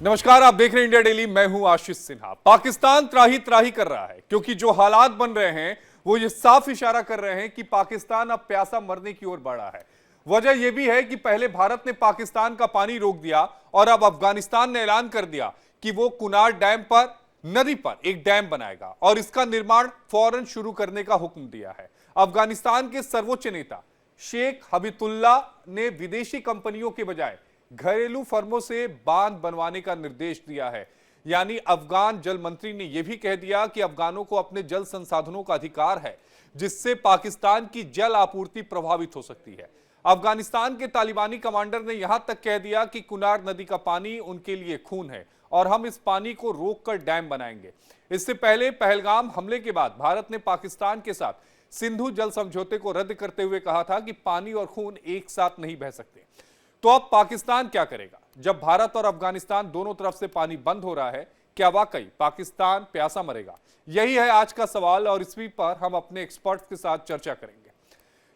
नमस्कार, आप देख रहे हैं इंडिया डेली। मैं हूं आशीष सिन्हा। पाकिस्तान त्राही त्राही कर रहा है क्योंकि जो हालात बन रहे हैं वो ये साफ इशारा कर रहे हैं कि पाकिस्तान अब प्यासा मरने की ओर बढ़ा है। वजह यह भी है कि पहले भारत ने पाकिस्तान का पानी रोक दिया और अब अफगानिस्तान ने ऐलान कर दिया कि वो कुनार डैम पर, नदी पर एक डैम बनाएगा और इसका निर्माण फौरन शुरू करने का हुक्म दिया है। अफगानिस्तान के सर्वोच्च नेता शेख हबीबुल्लाह ने विदेशी कंपनियों के बजाय घरेलू फर्मों से बांध बनवाने का निर्देश दिया है। यानी अफगान जल मंत्री ने यह भी कह दिया कि अफगानों को अपने जल संसाधनों का अधिकार है, जिससे पाकिस्तान की जल आपूर्ति प्रभावित हो सकती है। अफगानिस्तान के तालिबानी कमांडर ने यहां तक कह दिया कि कुनार नदी का पानी उनके लिए खून है और हम इस पानी को रोककर डैम बनाएंगे। इससे पहले पहलगाम हमले के बाद भारत ने पाकिस्तान के साथ सिंधु जल समझौते को रद्द करते हुए कहा था कि पानी और खून एक साथ नहीं बह सकते। तो अब पाकिस्तान क्या करेगा जब भारत और अफगानिस्तान दोनों तरफ से पानी बंद हो रहा है? क्या वाकई पाकिस्तान प्यासा मरेगा? यही है आज का सवाल और इसी पर हम अपने एक्सपर्ट्स के साथ चर्चा करेंगे।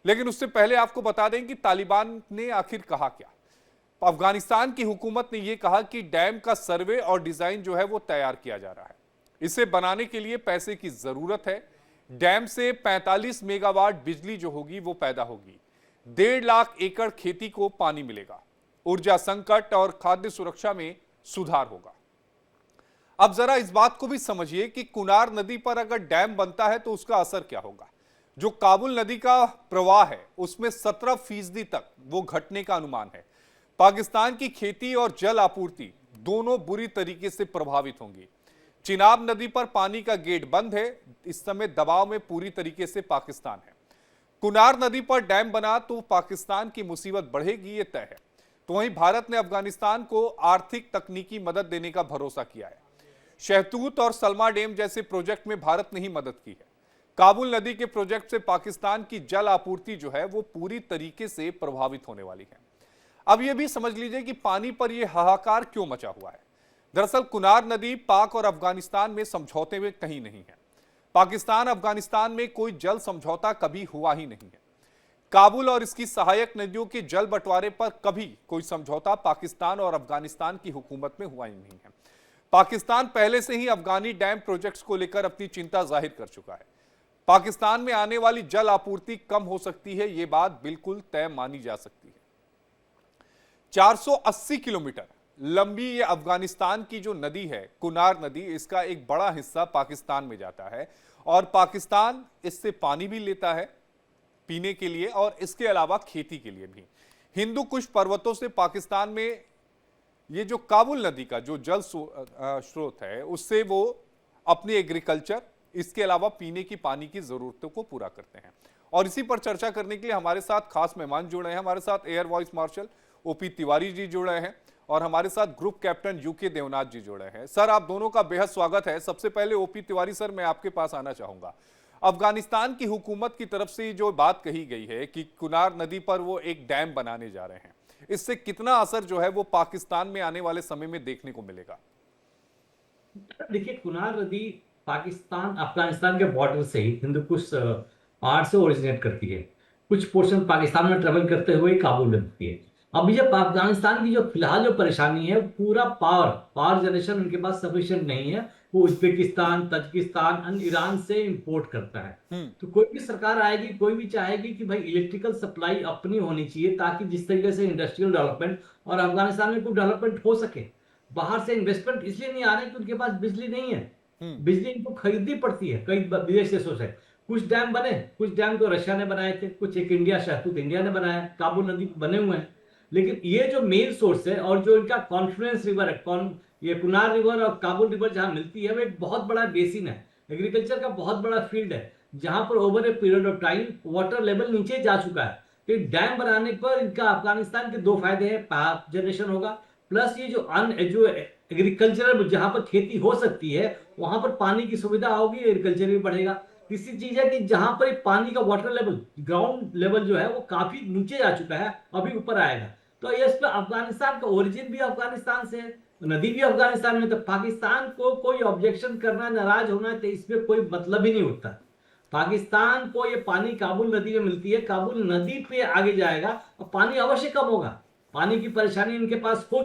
लेकिन उससे पहले आपको बता दें कि तालिबान ने आखिर कहा क्या। अफगानिस्तान की हुकूमत ने यह कहा कि डैम का सर्वे और डिजाइन जो है वो तैयार किया जा रहा है। इसे बनाने के लिए पैसे की जरूरत है। डैम से 45 मेगावाट बिजली जो होगी वो पैदा होगी। 1.5 लाख एकड़ खेती को पानी मिलेगा। ऊर्जा संकट और खाद्य सुरक्षा में सुधार होगा। अब जरा इस बात को भी समझिए कि कुनार नदी पर अगर डैम बनता है तो उसका असर क्या होगा। जो काबुल नदी का प्रवाह है उसमें 17% तक वो घटने का अनुमान है। पाकिस्तान की खेती और जल आपूर्ति दोनों बुरी तरीके से प्रभावित होंगी। चिनाब नदी पर पानी का गेट बंद है। इस समय दबाव में पूरी तरीके से पाकिस्तान है। कुनार नदी पर डैम बना तो पाकिस्तान की मुसीबत बढ़ेगी, ये तय है। तो वहीं भारत ने अफगानिस्तान को आर्थिक तकनीकी मदद देने का भरोसा किया है। शहतूत और सलमा डैम जैसे प्रोजेक्ट में भारत ने ही मदद की है। काबुल नदी के प्रोजेक्ट से पाकिस्तान की जल आपूर्ति जो है वो पूरी तरीके से प्रभावित होने वाली है। अब यह भी समझ लीजिए कि पानी पर यह हाहाकार क्यों मचा हुआ है। दरअसल कुनार नदी पाक और अफगानिस्तान में समझौते में कहीं नहीं है। पाकिस्तान अफगानिस्तान में कोई जल समझौता कभी हुआ ही नहीं है। काबुल और इसकी सहायक नदियों के जल बंटवारे पर कभी कोई समझौता पाकिस्तान और अफगानिस्तान की हुकूमत में हुआ ही नहीं है। पाकिस्तान पहले से ही अफगानी डैम प्रोजेक्ट्स को लेकर अपनी चिंता जाहिर कर चुका है। पाकिस्तान में आने वाली जल आपूर्ति कम हो सकती है, यह बात बिल्कुल तय मानी जा सकती है। 480 किलोमीटर लंबी ये अफगानिस्तान की जो नदी है कुनार नदी, इसका एक बड़ा हिस्सा पाकिस्तान में जाता है और पाकिस्तान इससे पानी भी लेता है पीने के लिए और इसके अलावा खेती के लिए भी। हिंदू कुश पर्वतों से पाकिस्तान में ये जो काबुल नदी का जो जल स्रोत है उससे वो अपनी एग्रीकल्चर, इसके अलावा पीने की पानी की जरूरतों को पूरा करते हैं। और इसी पर चर्चा करने के लिए हमारे साथ खास मेहमान जुड़े हैं। हमारे साथ air vice marshal OP Tiwari ji जुड़े हैं और हमारे साथ group captain UK Devnath ji जुड़े हैं। सर, आप दोनों का बेहद स्वागत है। सबसे पहले ओपी तिवारी सर, मैं आपके पास आना चाहूंगा। अफगानिस्तान की हुकूमत की तरफ से जो बात कही गई है कि कुनार नदी पर वो एक डैम बनाने जा रहे हैं, इससे कितना असर जो है वो पाकिस्तान में आने वाले समय में देखने को मिलेगा? देखिए, कुनार नदी पाकिस्तान अफगानिस्तान के बॉर्डर से ही हिंदू कुश पहाड़ से ओरिजिनेट करती है। कुछ पोर्शन पाकिस्तान में ट्रेवल करते हुए काबुल में होती है। अब ये अफगानिस्तान की जो फिलहाल जो परेशानी है, पूरा पावर जनरेशन उनके पास सफिशिएंट नहीं है। वो उज्बेकिस्तान, तजिकिस्तान और ईरान से इंपोर्ट करता है। तो कोई भी सरकार आएगी, कोई भी चाहेगी कि भाई इलेक्ट्रिकल सप्लाई अपनी होनी चाहिए, ताकि जिस तरीके से इंडस्ट्रियल डेवलपमेंट और अफगानिस्तान में कोई डेवलपमेंट हो सके। बाहर से इन्वेस्टमेंट इसलिए नहीं आ रहे कि उनके पास बिजली नहीं है। बिजली इनको खरीदनी पड़ती है कई विदेश देशों से। कुछ डैम बने, कुछ डैम तो रशिया ने बनाए थे, कुछ एक इंडिया, शहतूत इंडिया ने बनाया, काबुल नदी बने हुए हैं। लेकिन ये जो मेन सोर्स है और जो इनका कॉन्फ्लुएंस रिवर है, ये कुनार रिवर और काबुल रिवर जहां मिलती है, वो एक बहुत बड़ा बेसिन है, एग्रीकल्चर का बहुत बड़ा फील्ड है, जहां पर over a period of time water level नीचे जा चुका है। तो डैम बनाने पर इनका अफगानिस्तान के दो फायदे हैं। पावर जनरेशन होगा, प्लस ये जो एग्रीकल्चर जहां पर खेती हो सकती है वहां पर पानी की सुविधा होगी, एग्रीकल्चर भी बढ़ेगा। तीसरी चीज है कि जहां पर पानी का वाटर लेवल, ग्राउंड लेवल जो है वो काफी नीचे जा चुका है, अभी ऊपर आएगा। तो ये इसमें अफगानिस्तान का ओरिजिन भी अफगानिस्तान से है, नदी भी अफगानिस्तान में। तो पाकिस्तान को कोई ऑब्जेक्शन करना, नाराज होना, तो इसमें कोई मतलब ही नहीं उठता। पाकिस्तान को ये पानी काबुल नदी में मिलती है, काबुल नदी पे आगे जाएगा और पानी अवश्य कम होगा। पानी की परेशानी इनके पास हो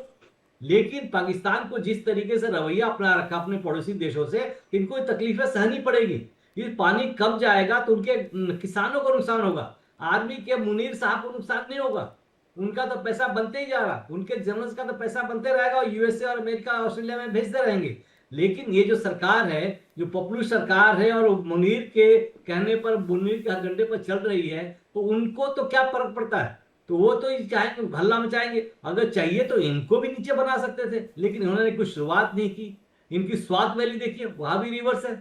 लेकिन पाकिस्तान को जिस तरीके से रवैया अपना रखा अपने पड़ोसी देशों से, इनको ये तकलीफें सहनी पड़ेगी। ये पानी कब जाएगा तो उनके किसानों को नुकसान होगा, आर्मी के मुनीर साहब को नुकसान नहीं होगा। उनका तो पैसा बनते ही जा रहा, उनके जनरल्स का तो पैसा बनते रहेगा और यूएसए और अमेरिका ऑस्ट्रेलिया में भेजते रहेंगे। लेकिन ये जो सरकार है, जो पॉपुलर सरकार है और मुनीर के कहने पर, मुनीर के एजेंडे पर चल रही है, तो उनको तो क्या फर्क पड़ता है? तो वो तो चाहे हल्ला मचाएंगे, अगर चाहिए तो इनको भी नीचे बना सकते थे, लेकिन इन्होंने कुछ शुरुआत नहीं की। इनकी स्वार्थ वैली देखिए, वहां भी रिवर्स है।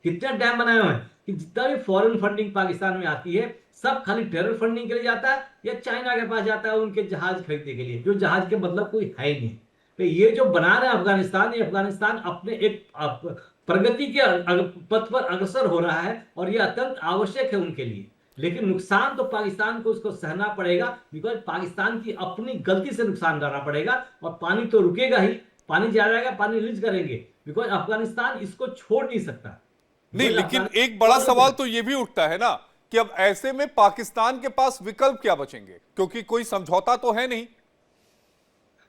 कितने डैम बनाए हुए हैं कि जितना भी फॉरेन फंडिंग पाकिस्तान में आती है, सब खाली टेरर फंडिंग के लिए जाता है या चाइना के पास जाता है उनके जहाज खरीदने के लिए, जो जहाज के मतलब कोई है ही नहीं। तो ये जो बना रहे हैं अफगानिस्तान, ये अफगानिस्तान अपने एक प्रगति के पथ पर अग्रसर हो रहा है और ये अत्यंत आवश्यक है उनके लिए। लेकिन नुकसान तो पाकिस्तान को उसको सहना पड़ेगा, बिकॉज पाकिस्तान की अपनी गलती से नुकसान करना पड़ेगा। और पानी तो रुकेगा ही, पानी जा जाएगा, पानी रिलीज करेंगे, बिकॉज अफगानिस्तान इसको छोड़ नहीं सकता। नहीं, लेकिन एक बड़ा सवाल तो यह भी उठता है ना कि अब ऐसे में पाकिस्तान के पास विकल्प क्या बचेंगे, क्योंकि कोई समझौता तो है नहीं।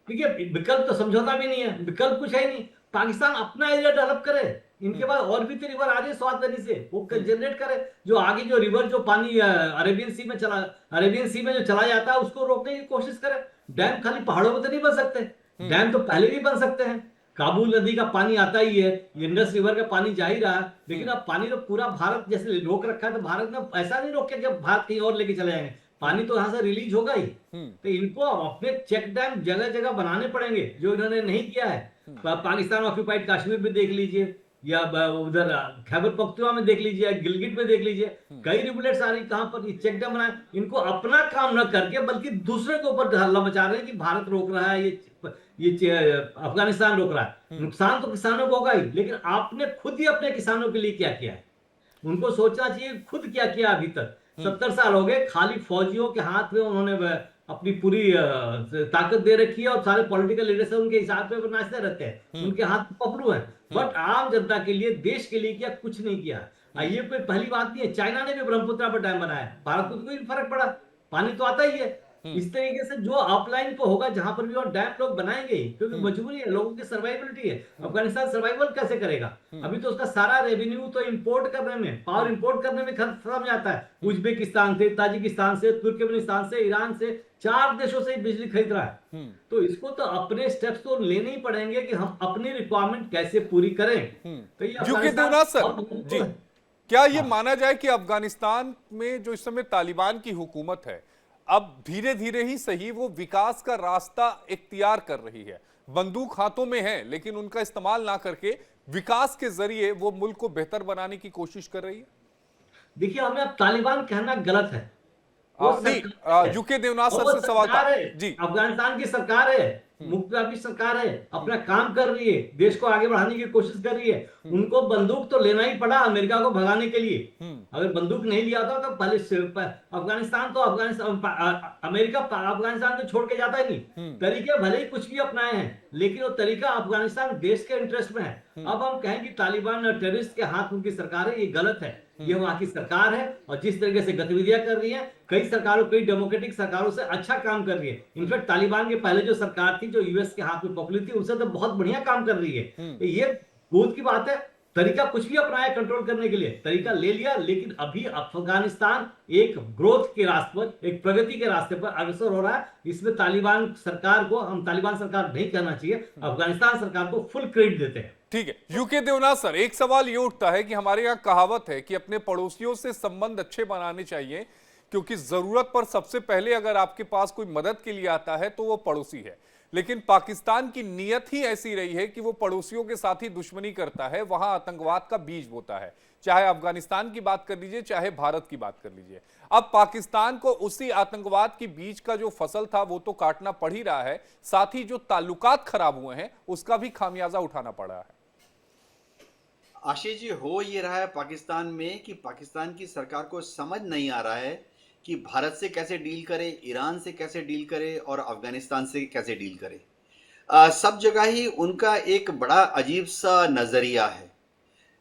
देखिए, विकल्प तो समझौता भी नहीं है, विकल्प कुछ है ही नहीं। पाकिस्तान अपना एरिया डेवलप करे, इनके पास और भी तो रिवर आ रही है स्वाद वैली से, वो जनरेट करे। जो आगे जो रिवर, जो पानी अरेबियन सी में जो चला जाता है, उसको रोकने की कोशिश करे। डैम खाली पहाड़ों में तो नहीं बन सकते, डैम तो पहले भी बन सकते हैं। काबुल नदी का पानी आता ही है, इंडस रिवर का पानी जा ही रहा है, लेकिन अब पानी तो पूरा भारत जैसे रोक रखा है, तो भारत ने ऐसा नहीं रोके कि भारत कहीं और लेके चले जाएंगे, पानी तो यहां से रिलीज होगा ही। तो इनको अब अपने चेक डैम जगह जगह बनाने पड़ेंगे, जो इन्होंने नहीं किया है। पाकिस्तान ऑक्यूपाइड कश्मीर में देख लीजिए, या उधर खैबर पख्तूनख्वा में देख लीजिए, या गिलगिट में देख लीजिए, कई रिवुलेट्स आ रही, कहां पर ये चेक डैम बनाए। इनको अपना काम न करके बल्कि दूसरे के ऊपर हल्ला मचा रहे हैं कि भारत रोक रहा है, ये अफगानिस्तान रोक रहा है। नुकसान तो किसानों को होगा ही, लेकिन आपने खुद ही अपने किसानों के लिए क्या किया है? उनको सोचना चाहिए खुद क्या किया अभी तक। 70 साल हो गए, खाली फौजियों के हाथ में उन्होंने अपनी पूरी ताकत दे रखी है और सारे पॉलिटिकल लीडर्स उनके हिसाब पे नाचते रहते हैं, उनके हाथ पपड़ू है। बट आम जनता के लिए, देश के लिए क्या कुछ नहीं किया। ये कोई पहली बात नहीं है, चाइना ने भी ब्रह्मपुत्र पर डैम बनाया, भारत को तो कोई फर्क पड़ा, पानी तो आता ही है। इस तरीके से जो अपलाइन पे होगा, जहां पर भी और डैम लोग बनाएंगे, क्योंकि मजबूरी है, लोगों की सर्वाइवलिटी है। अफगानिस्तान सर्वाइवल कैसे करेगा? अभी तो उसका सारा रेवेन्यू तो इंपोर्ट करने में, पावर इंपोर्ट करने में खत्म जाता है। उज्बेकिस्तान से, ताजिकिस्तान से, तुर्कमेनिस्तान से, ईरान से, 4 देशों से बिजली खरीद रहा है। तो इसको तो अपने स्टेप्स तो लेने ही पड़ेंगे कि हम अपनी रिक्वायरमेंट कैसे पूरी करें। तो ये यूके देवनाथ सर जी, क्या ये हाँ। माना जाए कि अफगानिस्तान में जो इस समय तालिबान की हुकूमत है, अब धीरे धीरे ही सही वो विकास का रास्ता इख्तियार कर रही है, बंदूक हाथों में है लेकिन उनका इस्तेमाल ना करके विकास के जरिए वो मुल्क को बेहतर बनाने की कोशिश कर रही है? देखिए, हमें अब तालिबान कहना गलत है। नहीं, यूके देवनाथ सर से सवाल था जी। अफगानिस्तान की सरकार है, मुख्ताबी सरकार है, अपना काम कर रही है, देश को आगे बढ़ाने की कोशिश कर रही है। उनको बंदूक तो लेना ही पड़ा अमेरिका को भगाने के लिए। अगर बंदूक नहीं लिया था तो पहले अफगानिस्तान तो अमेरिका अफगानिस्तान को छोड़ के जाता ही नहीं। तरीके भले ही कुछ भी अपनाए हैं, लेकिन वो तरीका अफगानिस्तान देश के इंटरेस्ट में है। अब हम कहें कि तालिबान टेररिस्ट के हाथ उनकी सरकार है, ये गलत है। ये वहां की सरकार है और जिस तरीके से गतिविधियां कर रही है, कई डेमोक्रेटिक सरकारों से अच्छा काम कर रही है। इनफैक्ट तालिबान के पहले जो सरकार थी, जो यूएस के हाथ में पॉपुलर थी, उससे तो बहुत बढ़िया काम कर रही है। ये बहुत की बात है। तरीका कुछ भी अपनाया कंट्रोल करने के लिए, तरीका ले लिया, लेकिन अभी अफगानिस्तान एक ग्रोथ के रास्ते पर, एक प्रगति के रास्ते पर अग्रसर हो रहा है। इसमें तालिबान सरकार को हम तालिबान सरकार नहीं कहना चाहिए, अफगानिस्तान सरकार को फुल क्रेडिट देते हैं। ठीक है, यूके देवनाथ सर, एक सवाल ये उठता है कि हमारे यहाँ कहावत है कि अपने पड़ोसियों से संबंध अच्छे बनाने चाहिए, क्योंकि जरूरत पर सबसे पहले अगर आपके पास कोई मदद के लिए आता है तो वो पड़ोसी है। लेकिन पाकिस्तान की नीयत ही ऐसी रही है कि वो पड़ोसियों के साथ ही दुश्मनी करता है, वहां आतंकवाद का बीज बोता है। चाहे अफगानिस्तान की बात कर लीजिए, चाहे भारत की बात कर लीजिए। अब पाकिस्तान को उसी आतंकवाद के बीज का जो फसल था वो तो काटना पड़ ही रहा है, साथ ही जो ताल्लुकात खराब हुए हैं उसका भी खामियाजा उठाना पड़ रहा है। आशीष जी, हो ये रहा है पाकिस्तान में कि पाकिस्तान की सरकार को समझ नहीं आ रहा है कि भारत से कैसे डील करे, ईरान से कैसे डील करे और अफगानिस्तान से कैसे डील करे। सब जगह ही उनका एक बड़ा अजीब सा नज़रिया है।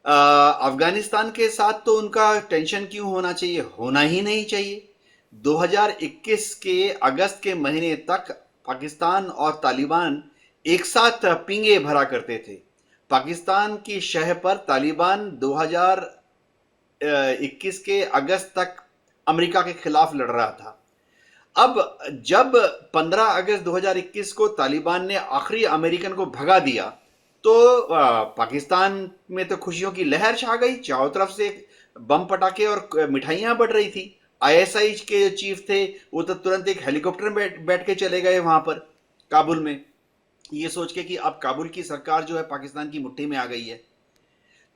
अफगानिस्तान के साथ तो उनका टेंशन क्यों होना चाहिए, होना ही नहीं चाहिए। 2021 के अगस्त के महीने तक पाकिस्तान और तालिबान एक साथ पींगे भरा करते थे। पाकिस्तान की शह पर तालिबान 2021 के अगस्त तक अमेरिका के खिलाफ लड़ रहा था। अब जब 15 अगस्त 2021 को तालिबान ने आखिरी अमेरिकन को भगा दिया, तो पाकिस्तान में तो खुशियों की लहर छा गई। चारों तरफ से बम पटाखे और मिठाइयां बढ़ रही थी। आईएसआई के जो चीफ थे वो तो तुरंत एक हेलीकॉप्टर में बैठ के चले गए वहां पर काबुल में, ये सोच के कि अब काबुल की सरकार जो है पाकिस्तान की मुट्ठी में आ गई है।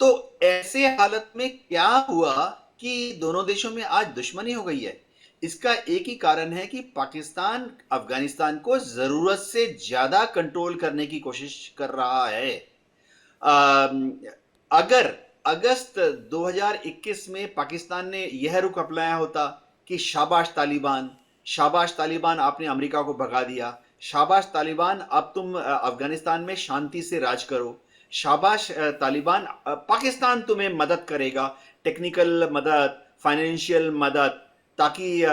तो ऐसे हालत में क्या हुआ कि दोनों देशों में आज दुश्मनी हो गई है? इसका एक ही कारण है कि पाकिस्तान अफगानिस्तान को जरूरत से ज्यादा कंट्रोल करने की कोशिश कर रहा है। अगर अगस्त 2021 में पाकिस्तान ने यह रुख अपनाया होता कि शाबाश तालिबान आपने अमेरिका को भगा दिया, शाबाश तालिबान अब तुम अफगानिस्तान में शांति से राज करो, शाबाश तालिबान पाकिस्तान तुम्हें मदद करेगा, टेक्निकल मदद, फाइनेंशियल मदद, ताकि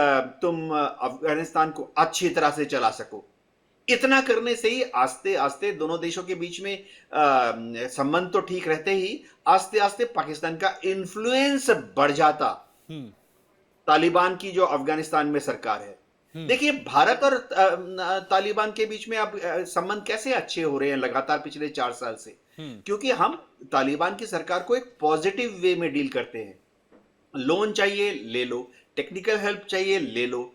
तुम अफगानिस्तान को अच्छी तरह से चला सको। इतना करने से ही आस्ते आस्ते दोनों देशों के बीच में संबंध तो ठीक रहते ही आस्ते आस्ते पाकिस्तान का इन्फ्लुएंस बढ़ जाता तालिबान की जो अफगानिस्तान में सरकार है। देखिए भारत और तालिबान के बीच में अब संबंध कैसे अच्छे हो रहे हैं लगातार पिछले 4 साल से, क्योंकि हम तालिबान की सरकार को एक पॉजिटिव वे में डील करते हैं। लोन चाहिए ले लो, टेक्निकल हेल्प चाहिए ले लो,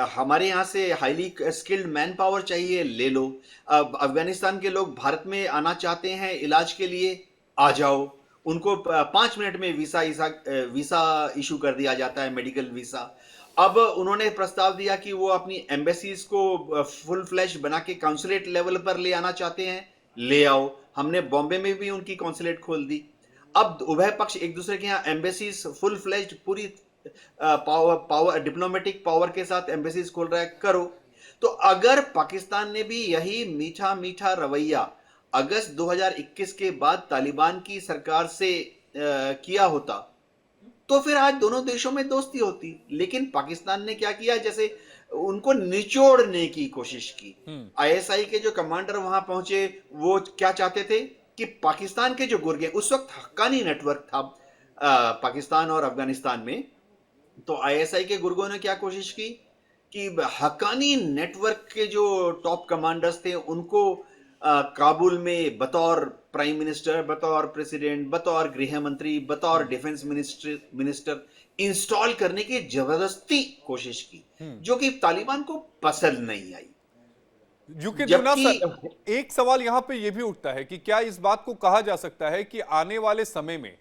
हमारे यहाँ से हाईली स्किल्ड मैन पावर चाहिए ले लो। अब अफगानिस्तान के लोग भारत में आना चाहते हैं इलाज के लिए, आ जाओ, उनको 5 मिनट में वीसा इशू कर दिया जाता है, मेडिकल वीसा। अब उन्होंने प्रस्ताव दिया कि वो अपनी एम्बेसीज को फुल फ्लैश बना के काउंसुलेट लेवल पर ले आना चाहते हैं, ले आओ। हमने बॉम्बे में भी उनकी काउंसुलेट खोल दी। अब उभय पक्ष एक दूसरे के यहाँ एम्बेसीज फुल फ्लैश्ड पूरी पावर डिप्लोमेटिक पावर के साथ एम्बेसीज खोल रहा है, करो। तो अगर पाकिस्तान ने भी यही मीठा मीठा रवैया अगस्त 2021 के बाद तालिबान की सरकार से किया होता तो फिर आज दोनों देशों में दोस्ती होती। लेकिन पाकिस्तान ने क्या किया, जैसे उनको निचोड़ने की कोशिश की। आईएसआई के जो कमांडर वहां पहुंचे वो क्या चाहते थे कि पाकिस्तान के जो गुर्गे, उस वक्त हक्कानी नेटवर्क था पाकिस्तान और अफगानिस्तान में, तो आईएसआई के गुर्गों ने क्या कोशिश की कि हक्कानी नेटवर्क के जो टॉप कमांडर्स थे उनको काबुल में बतौर प्राइम मिनिस्टर, बतौर प्रेसिडेंट, बतौर गृह मंत्री, बतौर डिफेंस मिनिस्टर इंस्टॉल करने की जबरदस्ती कोशिश की, जो कि तालिबान को पसंद नहीं आई। एक सवाल यहां पे यह भी उठता है कि क्या इस बात को कहा जा सकता है कि आने वाले समय में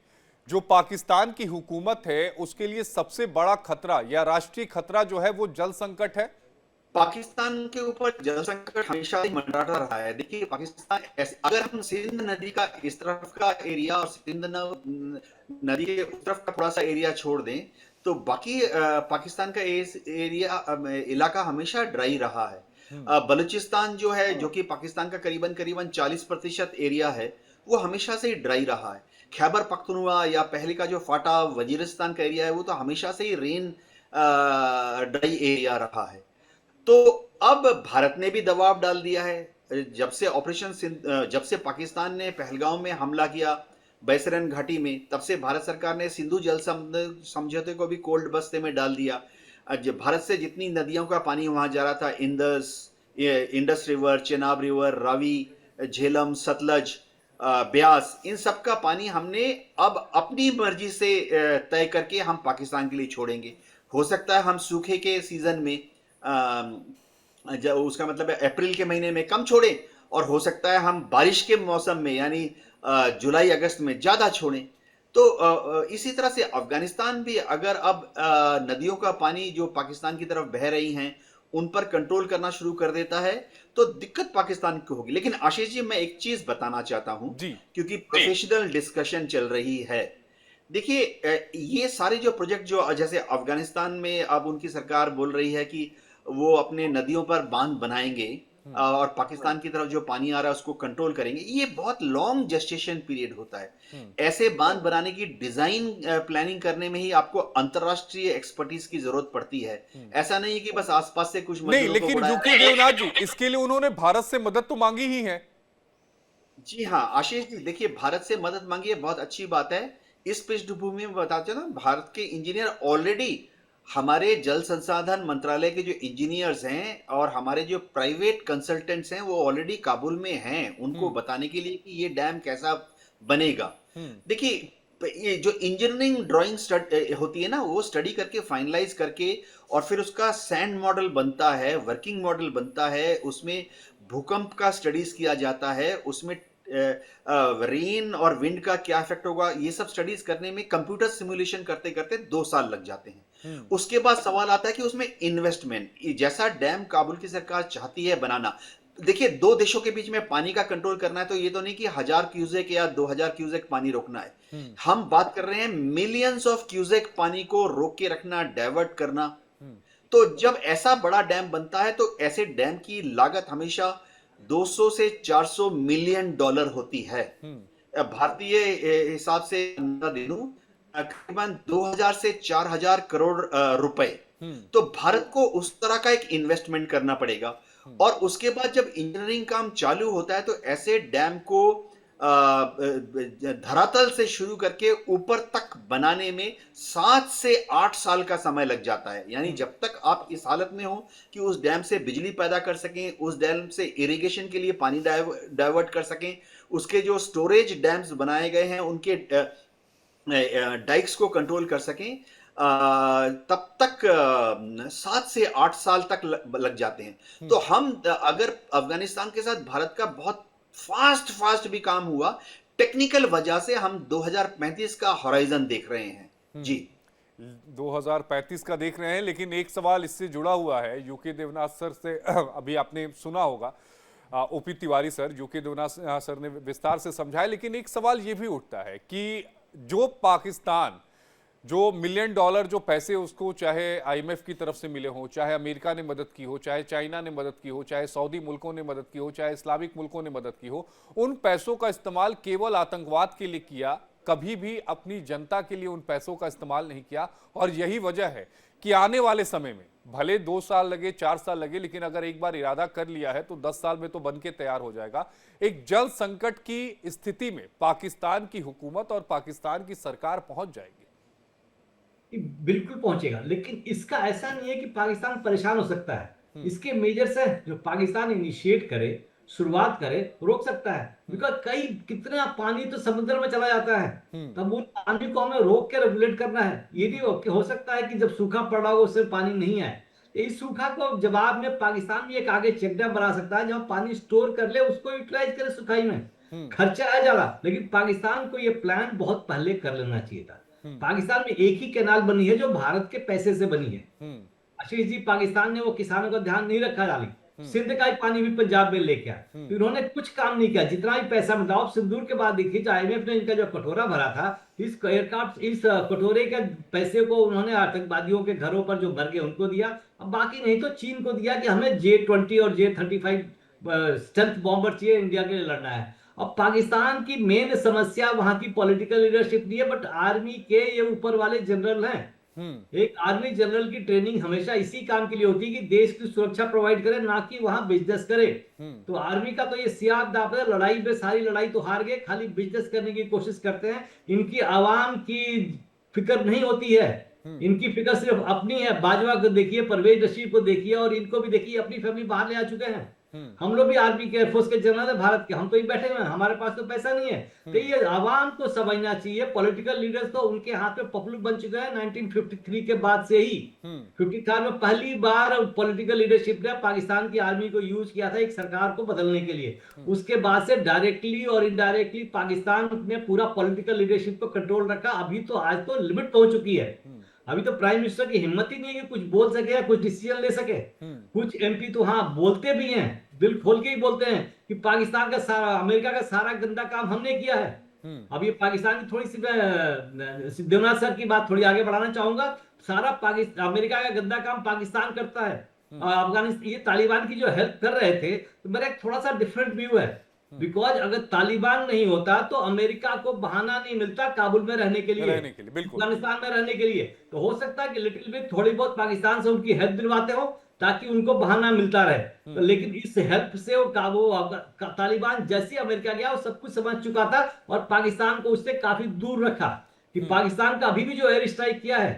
जो पाकिस्तान की हुकूमत है उसके लिए सबसे बड़ा खतरा या राष्ट्रीय खतरा जो है वो जल संकट है? पाकिस्तान के ऊपर जल संकट हमेशा ही मंडराता रहा है। देखिए पाकिस्तान ऐसे, अगर हम सिंध नदी का इस तरफ का एरिया और सिंध नदी के उस तरफ का थोड़ा सा एरिया छोड़ दें तो बाकी पाकिस्तान का इलाका हमेशा ड्राई रहा है। बलूचिस्तान जो है, जो कि पाकिस्तान का करीबन 40% एरिया है, वो हमेशा से ही ड्राई रहा है। खैबर पख्तूनख्वा या पहले का जो फाटा वजीरिस्तान का एरिया है वो तो हमेशा से ही रेन ड्राई एरिया रहा है। तो अब भारत ने भी दबाव डाल दिया है। जब से पाकिस्तान ने पहलगांव में हमला किया बैसरन घाटी में, तब से भारत सरकार ने सिंधु जल समझौते को भी कोल्ड बस्ते में डाल दिया। भारत से जितनी नदियों का पानी वहां जा रहा था, इंडस रिवर, चेनाब रिवर, रावी, झेलम, सतलज, ब्यास, इन सब का पानी हमने अब अपनी मर्जी से तय करके हम पाकिस्तान के लिए छोड़ेंगे। हो सकता है हम सूखे के सीजन में उसका मतलब है अप्रैल के महीने में कम छोड़ें, और हो सकता है हम बारिश के मौसम में यानी जुलाई अगस्त में ज्यादा छोड़ें। तो इसी तरह से अफगानिस्तान भी अगर अब नदियों का पानी जो पाकिस्तान की तरफ बह रही हैं उन पर कंट्रोल करना शुरू कर देता है तो दिक्कत पाकिस्तान को होगी। लेकिन आशीष जी, मैं एक चीज बताना चाहता हूं, क्योंकि प्रोफेशनल डिस्कशन चल रही है। देखिए ये सारे जो प्रोजेक्ट जो जैसे अफगानिस्तान में अब उनकी सरकार बोल रही है कि वो अपने नदियों पर बांध बनाएंगे, और पाकिस्तान की तरफ जो पानी आ रहा है उसको कंट्रोल करेंगे, ये बहुत लॉन्ग जेस्टेशन पीरियड होता है। ऐसे बांध बनाने की डिजाइन प्लानिंग करने में ही आपको अंतरराष्ट्रीय एक्सपर्टीज की जरूरत पड़ती है। ऐसा नहीं है कि बस आसपास से कुछ नहीं, मजदूरों को लेकिन बुलाया। यूके देवनाथ जी, इसके लिए उन्होंने भारत से मदद तो मांगी ही है। जी हाँ आशीष जी, देखिए भारत से मदद मांगी है, बहुत अच्छी बात है। इस पृष्ठभूमि में बताते हो ना, भारत के इंजीनियर ऑलरेडी हमारे जल संसाधन मंत्रालय के जो इंजीनियर्स हैं और हमारे जो प्राइवेट कंसल्टेंट्स हैं वो ऑलरेडी काबुल में हैं, उनको बताने के लिए कि ये डैम कैसा बनेगा। देखिए ये जो इंजीनियरिंग ड्राइंग होती है ना, वो स्टडी करके फाइनलाइज करके और फिर उसका सैंड मॉडल बनता है, वर्किंग मॉडल बनता है, उसमें भूकंप का स्टडीज किया जाता है, उसमें रेन और विंड का क्या इफेक्ट होगा, ये सब स्टडीज करने में कंप्यूटर सिमुलेशन करते करते 2 साल लग जाते हैं। उसके बाद सवाल आता है कि उसमें इन्वेस्टमेंट, जैसा डैम काबुल की सरकार चाहती है बनाना। देखिए 2 देशों के बीच में पानी का कंट्रोल करना है तो ये तो नहीं कि 1000 क्यूसेक या 2000 क्यूसेक पानी रोकना है। हम बात कर रहे हैं मिलियंस ऑफ क्यूसेक पानी को रोक के रखना, डाइवर्ट करना। तो जब ऐसा बड़ा डैम बनता है तो ऐसे डैम की लागत हमेशा 200 से 400 मिलियन डॉलर होती है। भारतीय हिसाब से दे दूं, करीबन 2000 से 4000 करोड़ रुपए। तो भारत को उस तरह का एक इन्वेस्टमेंट करना पड़ेगा। और उसके बाद जब इंजीनियरिंग काम चालू होता है तो ऐसे डैम को धरातल से शुरू करके ऊपर तक बनाने में 7 से 8 साल का समय लग जाता है। यानी जब तक आप इस हालत में हो कि उस डैम से बिजली पैदा कर सकें, उस डैम से इरिगेशन के लिए पानी डाइवर्ट कर सकें, उसके जो स्टोरेज डैम्स बनाए गए हैं उनके डाइक्स को कंट्रोल कर सकें, तब तक 7 से 8 साल तक लग जाते हैं। तो हम अगर अफगानिस्तान के साथ भारत का बहुत फास्ट भी काम हुआ, टेक्निकल वजह से हम 2035 का हॉराइजन देख रहे हैं। जी 2035 का देख रहे हैं, लेकिन एक सवाल इससे जुड़ा हुआ है यूके देवनाथ सर से। अभी आपने सुना होगा OP Tiwari sir, UK Devnath sir ने विस्तार से समझाया, लेकिन एक सवाल ये भी उठता है कि जो पाकिस्तान जो $1 मिलियन जो पैसे उसको चाहे आईएमएफ की तरफ से मिले हों, चाहे अमेरिका ने मदद की हो, चाहे चाइना ने मदद की हो, चाहे सऊदी मुल्कों ने मदद की हो, चाहे इस्लामिक मुल्कों ने मदद की हो, उन पैसों का इस्तेमाल केवल आतंकवाद के लिए किया, कभी भी अपनी जनता के लिए उन पैसों का इस्तेमाल नहीं किया। और यही वजह है कि आने वाले समय में भले 2 साल लगे, 4 साल लगे, लेकिन अगर एक बार इरादा कर लिया है तो 10 साल में तो बन के तैयार हो जाएगा। एक जल संकट की स्थिति में पाकिस्तान की हुकूमत और पाकिस्तान की सरकार पहुंच जाएगी। बिल्कुल पहुंचेगा, लेकिन इसका ऐसा नहीं है कि पाकिस्तान परेशान हो सकता है। इसके मेजर्स है जो पाकिस्तान इनिशिएट करे, शुरुआत करे, रोक सकता है। बिकॉज कितना पानी तो समुद्र में चला जाता है, तब उन पानी को हमें रोक के रेगुलेट करना है। ये भी हो सकता है कि जब सूखा पड़ा हो उससे पानी नहीं आए, इस सूखा को जवाब में पाकिस्तान भी एक आगे चेक डैम बना सकता है जहां पानी स्टोर कर ले, उसको यूटिलाइज करे सुखाई में। खर्चा है ज्यादा, लेकिन पाकिस्तान को ये प्लान बहुत पहले कर लेना चाहिए था। पाकिस्तान में एक ही कैनाल बनी है जो भारत के पैसे से बनी है। आशीष जी, पाकिस्तान ने वो किसानों का ध्यान नहीं रखा डाली, सिंध का ही पानी भी पंजाब में लेके आया, तो इन्होंने कुछ काम नहीं किया। जितना भी पैसा मिला, आप सिंदूर के बाद देखिए आईएमएफ ने इनका जो कटोरा भरा था, इस एयरक्राफ्ट, इस कटोरे के पैसे को उन्होंने आतंकवादियों के घरों पर जो मर गए उनको दिया। अब बाकी नहीं तो चीन को दिया कि हमें J-20 और J-35 स्टेल्थ बॉम्बर चाहिए, इंडिया के लिए लड़ना है। अब पाकिस्तान की मेन समस्या वहां की पॉलिटिकल लीडरशिप नहीं है, बट आर्मी के ये ऊपर वाले जनरल हैं। एक आर्मी जनरल की ट्रेनिंग हमेशा इसी काम के लिए होती है कि देश की सुरक्षा प्रोवाइड करे, ना कि वहां बिजनेस करे। तो आर्मी का तो ये सियाद दाव है, लड़ाई में सारी लड़ाई तो हार गए, खाली बिजनेस करने की कोशिश करते हैं। इनकी आवाम की फिक्र नहीं होती है, इनकी फिक्र सिर्फ अपनी है। बाजवा को देखिए, परवेज रशीद को देखिए, और इनको भी देखिए, अपनी फैमिली बाहर ले आ चुके हैं। हम लोग भी आर्मी के, एयरफोर्स के जनरल है भारत के, हम तो ही बैठे हुए हैं, हमारे पास तो पैसा नहीं है। तो ये आवाम को समझना चाहिए, पॉलिटिकल लीडर्स तो उनके हाथ में पब्लिक बन चुके हैं 1953 के बाद से ही। 54 में पहली बार पॉलिटिकल लीडरशिप ने पाकिस्तान की आर्मी को यूज किया था एक सरकार को बदलने के लिए। उसके बाद से डायरेक्टली और इनडायरेक्टली पाकिस्तान ने पूरा पॉलिटिकल लीडरशिप को कंट्रोल रखा। अभी तो आज तो लिमिट पहुंच चुकी है। अभी तो प्राइम मिनिस्टर की हिम्मत ही नहीं है कि कुछ बोल सके या कुछ डिसीजन ले सके। कुछ एमपी तो हाँ बोलते भी हैं, दिल खोल के ही बोलते हैं कि पाकिस्तान का सारा, अमेरिका का सारा गंदा काम हमने किया है। अब ये पाकिस्तान की थोड़ी सी देवनाथ सर की बात थोड़ी आगे बढ़ाना चाहूंगा। सारा पाकिस्तान, अमेरिका का गंदा काम पाकिस्तान करता है। अफगानिस्तान ये तालिबान की जो हेल्प कर रहे थे, तो मेरा एक थोड़ा सा डिफरेंट व्यू है। बिकॉज अगर तालिबान नहीं होता तो अमेरिका को बहाना नहीं मिलता काबुल में रहने के लिए, बिल्कुल। अफगानिस्तान में रहने के लिए। तो हो सकता है कि लिटिल बिट थोड़ी बहुत पाकिस्तान से उनकी हेल्प दिलवाते हो ताकि उनको बहाना मिलता रहे। तो लेकिन इस हेल्प से वो तालिबान जैसे अमेरिका गया वो सब कुछ समझ चुका था और पाकिस्तान को उससे काफी दूर रखा। कि पाकिस्तान का अभी भी जो एयर स्ट्राइक किया है,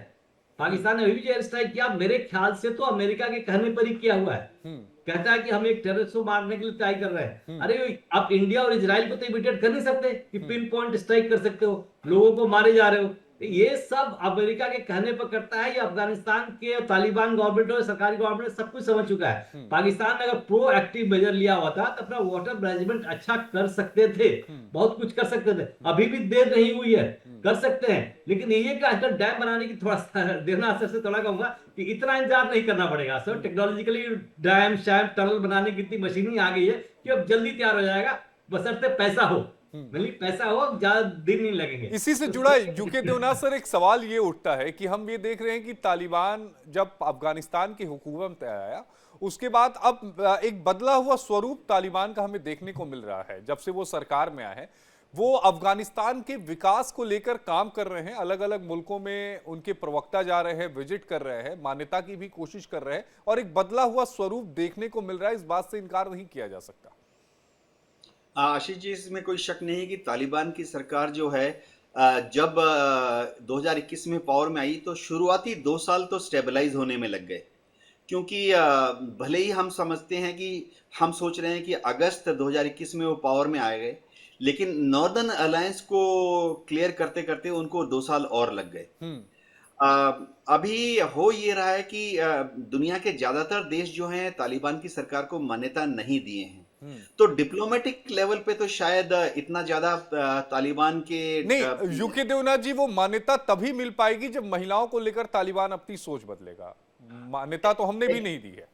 पाकिस्तान ने अभी भी जो एयर स्ट्राइक किया, मेरे ख्याल से तो अमेरिका के कहने पर ही किया हुआ है। कहता है कि हम एक टेररिस्ट को मारने के लिए ट्राई कर रहे हैं। अरे आप इंडिया और इजराइल को तो इमिटेट कर नहीं सकते कि पिन पॉइंट स्ट्राइक कर सकते हो, लोगों को मारे जा रहे हो। ये सब अमेरिका के कहने पर करता है। ये अफगानिस्तान के तालिबान गवर्नमेंट और सरकारी गवर्नमेंट सब कुछ समझ चुका है। पाकिस्तान ने अगर प्रो एक्टिव मेजर लिया हुआ था तो अपना वाटर मैनेजमेंट अच्छा कर सकते थे, बहुत कुछ कर सकते थे। अभी भी देर नहीं हुई है, कर सकते हैं। लेकिन ये का डैम बनाने की थोड़ा सा देना सबसे थोड़ा कहूंगा कि इतना इंतजार नहीं करना पड़ेगा sir. Technologically dam sham tunnel बनाने की इतनी मशीनिंग आ गई है कि अब जल्दी तैयार हो जाएगा, बशर्ते पैसा हो। पैसा हो, ज्यादा दिन नहीं लगेंगे। इसी से जुड़ा यूके देवनाथ सर एक सवाल ये उठता है कि हम ये देख रहे हैं कि तालिबान जब अफगानिस्तान की हुकूमत में आया उसके बाद अब एक बदला हुआ स्वरूप तालिबान का हमें देखने को मिल रहा है। जब से वो सरकार में आए हैं वो अफगानिस्तान के विकास को लेकर काम कर रहे हैं, अलग अलग मुल्कों में उनके प्रवक्ता जा रहे हैं, विजिट कर रहे हैं, मान्यता की भी कोशिश कर रहे हैं और एक बदला हुआ स्वरूप देखने को मिल रहा है। इस बात से इनकार नहीं किया जा सकता। आशीष जी, इसमें कोई शक नहीं है कि तालिबान की सरकार जो है जब 2021 में पावर में आई तो शुरुआती 2 साल तो स्टेबलाइज होने में लग गए। क्योंकि भले ही हम समझते हैं कि हम सोच रहे हैं कि अगस्त 2021 में वो पावर में आ गए, लेकिन नॉर्दर्न अलायंस को क्लियर करते करते उनको 2 साल और लग गए। अभी हो ये रहा है कि दुनिया के ज्यादातर देश जो हैं तालिबान की सरकार को मान्यता नहीं दिए हैं। तो डिप्लोमेटिक लेवल पे तो शायद इतना ज्यादा तालिबान के नहीं, यूके देवनाथ जी वो मान्यता तभी मिल पाएगी जब महिलाओं को लेकर तालिबान अपनी सोच बदलेगा। मान्यता तो हमने भी नहीं दी है।